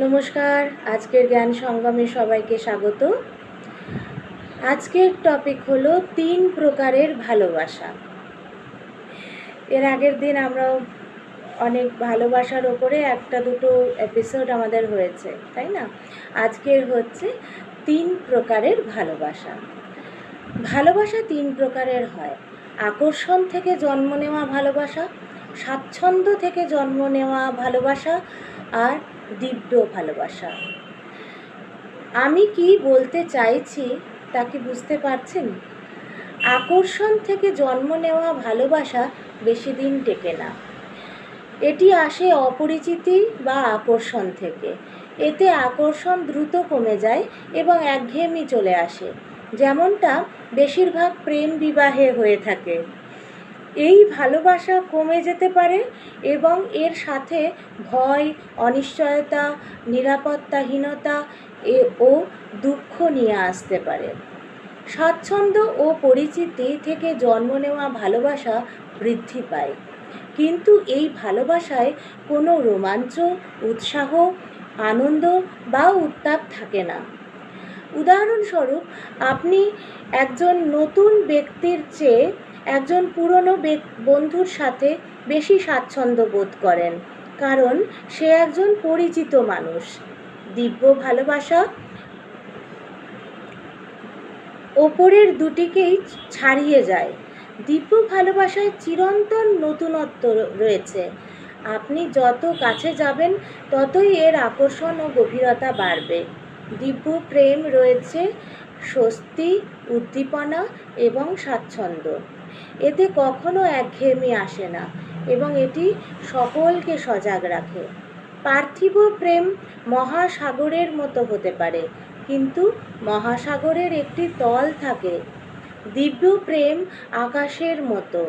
নমস্কার, আজকের জ্ঞান সঙ্গমে সবাইকে স্বাগত। আজকের টপিক হলো 3 প্রকারের ভালোবাসা। এর আগের দিন আমরা অনেক ভালোবাসার ওপরে একটা দুটো এপিসোড আমাদের হয়েছে, তাই না? আজকের হচ্ছে 3 প্রকারের ভালোবাসা। ভালোবাসা 3 প্রকারের হয়। আকর্ষণ থেকে জন্ম নেওয়া ভালোবাসা, স্বাচ্ছন্দ্য থেকে জন্ম নেওয়া ভালোবাসা, আর দিব্য ভালোবাসা। আমি কি বলতে চাইছি তা কি বুঝতে পারছেন? আকর্ষণ থেকে জন্ম নেওয়া ভালোবাসা বেশি দিন টেকে না। এটি আসে অপরিচিতি বা আকর্ষণ থেকে। এতে আকর্ষণ দ্রুত কমে যায় এবং একঘেয়েমি চলে আসে, যেমনটা বেশিরভাগ প্রেম বিবাহে হয়ে থাকে। এই ভালোবাসা কমে যেতে পারে এবং এর সাথে ভয়, অনিশ্চয়তা, নিরাপত্তাহীনতা ও দুঃখ নিয়ে আসতে পারে। স্বাচ্ছন্দ্য ও পরিচিতি থেকে জন্ম নেওয়া ভালোবাসা বৃদ্ধি পায়, কিন্তু এই ভালোবাসায় কোনো রোমাঞ্চ, উৎসাহ, আনন্দ বা উত্তাপ থাকে না। উদাহরণস্বরূপ, আপনি একজন নতুন ব্যক্তির চেয়ে একজন পুরনো বন্ধুর সাথে বেশি স্বাচ্ছন্দ্য বোধ করেন, কারণ সে একজন পরিচিত মানুষ। দিব্য ভালোবাসা ওপরের দুটিকেই ছাড়িয়ে যায়। দিব্য ভালোবাসায় চিরন্তন নতুনত্ব রয়েছে। আপনি যত কাছে যাবেন ততই এর আকর্ষণ ও গভীরতা বাড়বে। দিব্য প্রেম রয়েছে স্বস্তি, উদ্দীপনা এবং স্বাচ্ছন্দ্য। এতে কখনো একঘেয়েমি আসে না এবং এটি সকলকে সজাগ রাখে। পার্থিব প্রেম মহাসাগরের মতো হতে পারে, কিন্তু মহাসাগরের একটি তল থাকে। দিব্য প্রেম আকাশের মতো,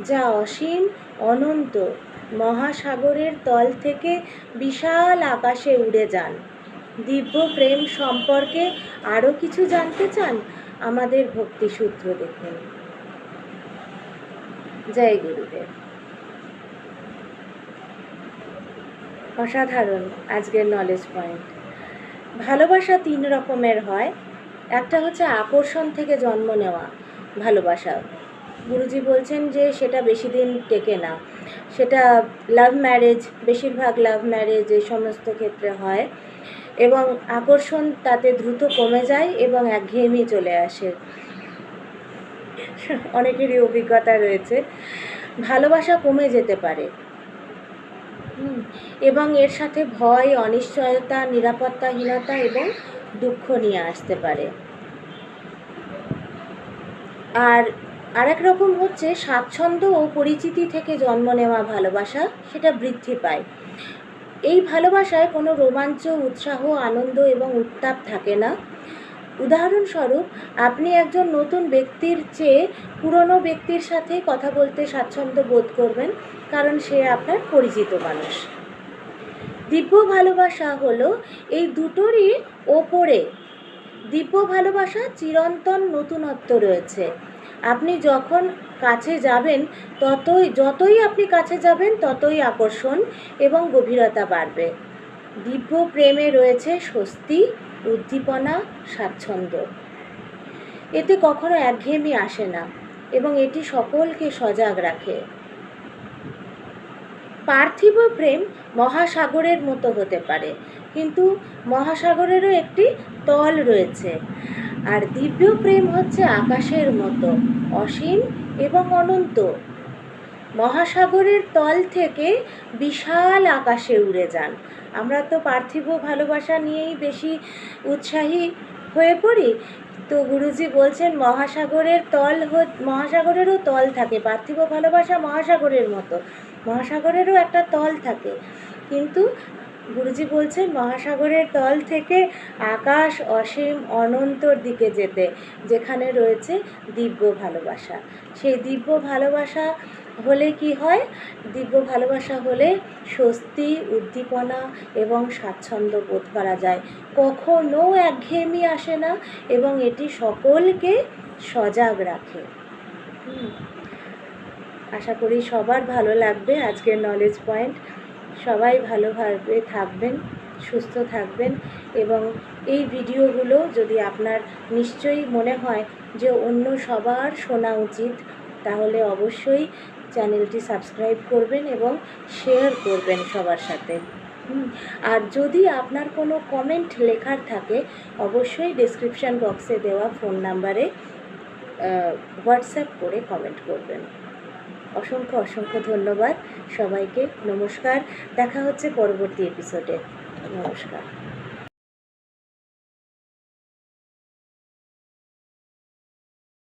যা অসীম, অনন্ত। মহাসাগরের তল থেকে বিশাল আকাশে উড়ে যান। দিব্য প্রেম সম্পর্কে আরও কিছু জানতে চান? আমাদের ভক্তিসূত্র দেখুন। জয় গুরুদেব। অসাধারণ আজকের নলেজ পয়েন্ট। ভালোবাসা 3 রকমের হয়। একটা হচ্ছে আকর্ষণ থেকে জন্ম নেওয়া ভালোবাসা। গুরুজি বলছেন যে সেটা বেশি দিন টেকে না। সেটা লাভ ম্যারেজ, বেশিরভাগ লাভ ম্যারেজ এই সমস্ত ক্ষেত্রে হয় এবং আকর্ষণ তাতে দ্রুত কমে যায় এবং একঘেয়েমি চলে আসে। অনেকেরই অভিজ্ঞতা রয়েছে। ভালোবাসা কমে যেতে পারে এবং এর সাথে ভয়, অনিশ্চয়তা, নিরাপত্তাহীনতা এবং দুঃখ নিয়ে আসতে পারে। আর আরেক রকম হচ্ছে স্বাচ্ছন্দ্য ও পরিচিতি থেকে জন্ম নেওয়া ভালোবাসা, সেটা বৃদ্ধি পায়। এই ভালোবাসায় কোনো রোমাঞ্চ, উৎসাহ, আনন্দ এবং উত্তাপ থাকে না। উদাহরণস্বরূপ, আপনি একজন নতুন ব্যক্তির চেয়ে পুরনো ব্যক্তির সাথে কথা বলতে স্বাচ্ছন্দ্য বোধ করবেন, কারণ সে আপনার পরিচিত মানুষ। দিব্য ভালোবাসা হলো এই দুটোরই ওপরে। দিব্য ভালোবাসা চিরন্তন নতুনত্ব রয়েছে। আপনি যখন কাছে যাবেন যতই আপনি কাছে যাবেন ততই আকর্ষণ এবং গভীরতা বাড়বে। দিব্য প্রেমে রয়েছে স্বস্তি, উদ্দীপনা, স্বাচ্ছন্দ্য। এতে কখনো একঘেয়েমি আসে না এবং এটি সকলকে সজাগ রাখে। পার্থিব প্রেম মহাসাগরের মতো হতে পারে, কিন্তু মহাসাগরেরও একটি তল রয়েছে। আর দিব্য প্রেম হচ্ছে আকাশের মতো, অসীম এবং অনন্ত। মহাসাগরের তল থেকে বিশাল আকাশে উড়ে যান। আমরা তো পার্থিব ভালোবাসা নিয়েই বেশি উৎসাহী হয়ে পড়ি, তো গুরুজি বলছেন মহাসাগরেরও তল থাকে। পার্থিব ভালোবাসা মহাসাগরের মতো, মহাসাগরেরও একটা তল থাকে, কিন্তু গুরুজি বলছেন মহাসাগরের তল থেকে আকাশ, অসীম, অনন্তর দিকে যেতে, যেখানে রয়েছে দিব্য ভালোবাসা। সেই দিব্য ভালোবাসা হলে কি হয়? দিব্য ভালোবাসা হলে স্বস্তি, উদ্দীপনা এবং স্বাচ্ছন্দ্য বোধ করা যায়। কখনো একঘেয়েমি আসে না এবং এটি সকলকে সজাগ রাখে। আশা করি সবার ভালো লাগবে আজকের নলেজ পয়েন্ট। সবাই ভালোভাবে থাকবেন, সুস্থ থাকবেন। এবং এই ভিডিওগুলো যদি আপনার নিশ্চয়ই মনে হয় যে অন্য সবার শোনা উচিত, তাহলে অবশ্যই চ্যানেলটি সাবস্ক্রাইব করবেন এবং শেয়ার করবেন সবার সাথে। আর যদি আপনার কোনো কমেন্ট লেখার থাকে, অবশ্যই ডেসক্রিপশান বক্সে দেওয়া ফোন নাম্বারে হোয়াটসঅ্যাপ করে কমেন্ট করবেন। অসংখ্য অসংখ্য ধন্যবাদ সবাইকে। নমস্কার, দেখা হচ্ছে পরবর্তী এপিসোডে। নমস্কার।